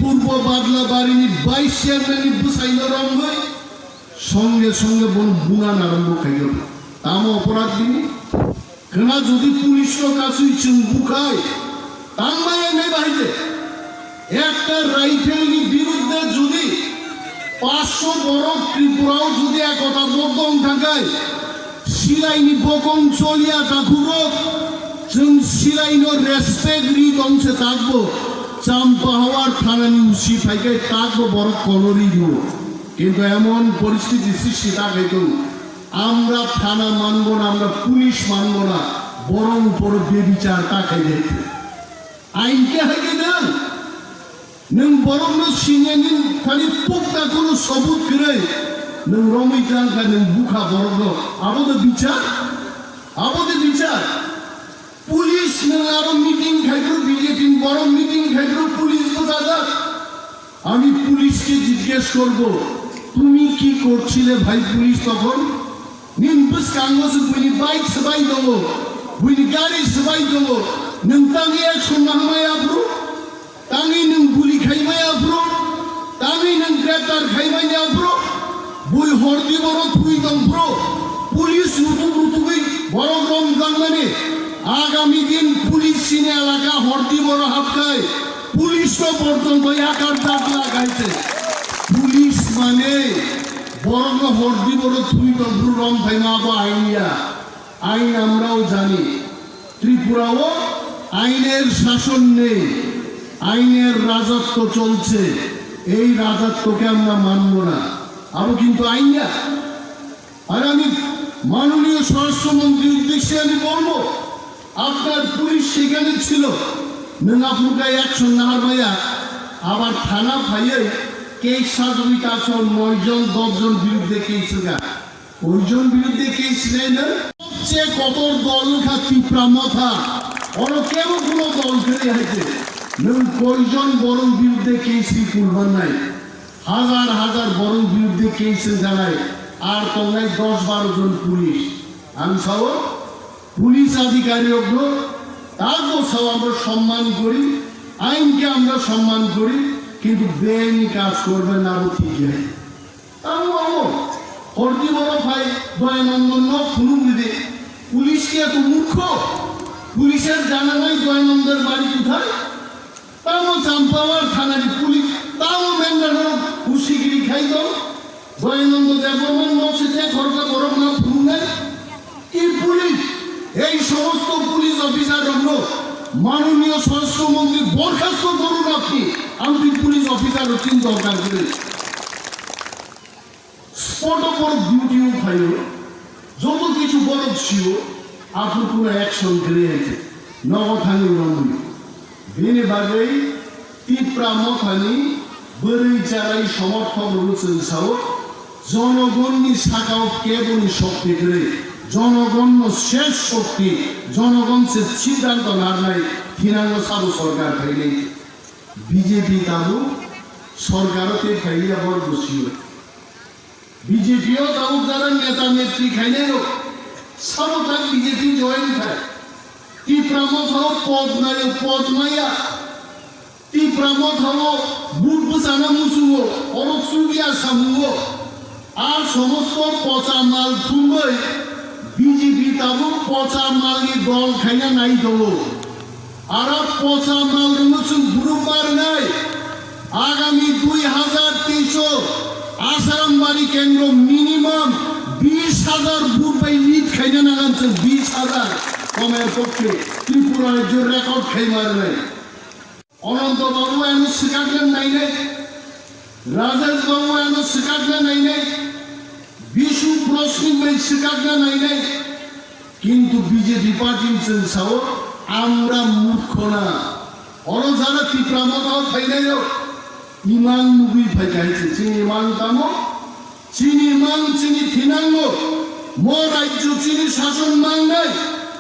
পূর্ব বাদলা বাড়ির 22 চেয়ারম্যান বুঝাইল রঙ সঙ্গে সঙ্গে বল বুনান আরম্ভ খাইল তাম অপরাধ দিন কেনা যদি পুলিশের কাছে বুকায় তাংমায় নেই বাড়িতে একটা রাইফেলের বিরুদ্ধে যদি 500 বড় ত্রিপুরাও যদি একতা বকং থাকায় সিলাইনি বকং চলিয়া থাকুরো जों सिलाइनो रेसपेक्ट रि दंसे ताकबो चाम्पाहावार थानानि उसी फाइके ताकबो बड़ कलरि दिबो किन्तु एमन परिस्थिति सृष्टि थाकायतो आमरा थाना मानबो ना आमरा पुलिश मानबो ना बरং উপর बेबिचार ताकाय जायते आइनके हाइके देन नों बरং सिनेनि खालि पुक्ता कोनो सबूत करे नों रमिजांका नों बुखा बरং आबोदे বিচার पुलिस नों मीटिंग खाइब्रो बीजेपी बड़ मीटिंग खाइब्रो पुलिस बोझा आमी पुलिस के जिज्ञेस करबो तुमी की करछिले भाई पुलिस तखन निन बुस कांगस बुनि बाइक सबाई दङो बुनि गाड़ी सबाई दङो नों तांगी एक्शन नामाय आब्रो तांगी नों गुली खाइबाय आब्रो तांगी नों ग्रेप्तार खाइबाय आब्रो बुइ हरदि बड़ थुइ दंब्रो पुलिस रुतुगै बड़ रम गांमाने आगामी दिन पुलिस सीने एलाका हरदी बड़ हाबखाय पुलिस तो पर्यन्त एकार दाग लागाइছে पुलिस माने बरং हरदी बड़ थुई दब्रु रम फाइमाबो आइनिया आईन আমরাও জানি ত্রিপুরাও আইনের শাসন নেই আইনের রাজত্ব চলছে এই রাজত্বকে আমরা মানব না আর কিন্তু আইনা আর আমি মাননীয় স্বরাষ্ট্রমন্ত্রীর উদ্দেশ্যে আমি বলবো আপনার পুলিশ সেখানে ছিল নং আপনাকে অ্যাকশন না হইয়া আবার থানা ফাইয়ে কেস সাজবি কাছে 9 জন 10 জন বিরুদ্ধে কেস গা ওইজন বিরুদ্ধে কেস নেই না সবচেয়ে কত দল খাতি প্রামথা ওর কেউ কোনো দল করে হইছে নং কয়জন বড় বিরুদ্ধে কেস করবার নাই হাজার হাজার বড় বিরুদ্ধে কেস জানায় আর তোমরা 10-12 জন পুলিশ আমি সব পুলিশ আধিকারিকগুলো তারপর সব আমরা সম্মান করি আইনকে আমরা সম্মান করি কিন্তু বেআইনি কাজ করবেন না আরো ঠিক আছে হরদি বড় ভাই দয়ানন্দ ফুলুবিদে পুলিশ কি এত মূর্খ পুলিশের জানা নাই দয়ানন্দের বাড়ি কোথায় তাও চাম্পাওয়ার থানার পুলিশ তাও মেন্ডানো হুশিগিরি খাই দাও দয়ানন্দ দেববর্মন মসজিদে খরচা করব না ফুলুনে কি পুলিশ এই সমস্ত পুলিশ অফিসারগুলো মাননীয় স্বরাষ্ট্রমন্ত্রী বরখাস্ত করুন আপনি পুলিশ অফিসার হচ্ছেন দরকার করে স্পট অফ ডিউটিও ফাইল যত কিছু বড় ছিল আপনি কোনো অ্যাকশন করে আছে নগথানি রমণী বেনে বাগৈ টিপ্রা মথানি बोरै जाराय समर्थक রয়েছেন সাও জনগণনি শাখাও কেবলই শক্তি করে জনগণ শেষ শক্তি জনগণ সে সিদ্ধান্ত না নাই ফিনাঙ্গ সাবু সরকার খাইলে বিজেপি তাবু সরকারতে খাইয়া বড় বসিও বিজেপিও তাবু যারা নেতা নেত্রী খাইলে সাবতা বিজেপি জয়েন খায় টিপ্রামথাও পদ নাইয়া টিপ্রামথাও বুট বুসানা মুসুও অরক সুবিয়া সামুও আর সমস্ত পচা মাল থুমই বিজেপি তাবু পচা মালি দল খাইয়া নাই দেবো আর পচা মাল মুসুম গ্রুপার নাই আগামী 2023 আসারামবাড়ি কেন্দ্র মিনিমাম 20,000 বুট বাই লিড খাইয়া নাগানছে 20,000 কমের পক্ষে ত্রিপুরা রাজ্যের রেকর্ড খাই মার নাই অনন্ত বাবু এমন শিকারলেন নাই নাই রাজেশ বাবু এমন শিকারলেন নাই নাই বিশু প্রশ্ন শিকারটা নাই নাই কিন্তু বিজেপি পার্টি সাও আমরা মূর্খ না অর যারা টিপ্রামথাও ফাইনাই ইমান নুবি ফাইকাইছে চিনি মান তামো চিনি মান চিনি থিনাঙ্গ মো রাজ্য চিনি শাসন মান নাই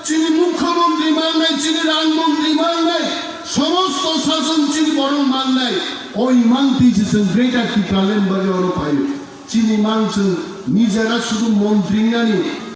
চিনি মুখ্যমন্ত্রী মান নাই চিনি রাজমন্ত্রী মান নাই সমস্ত শাসন চিনি বড় মান নাই ওই মান দিয়েছেন গ্রেটার টিপ্রালেন বাজে অর পাই চিনি মানছেন নিজেরা শুধু মন্ত্রী জানি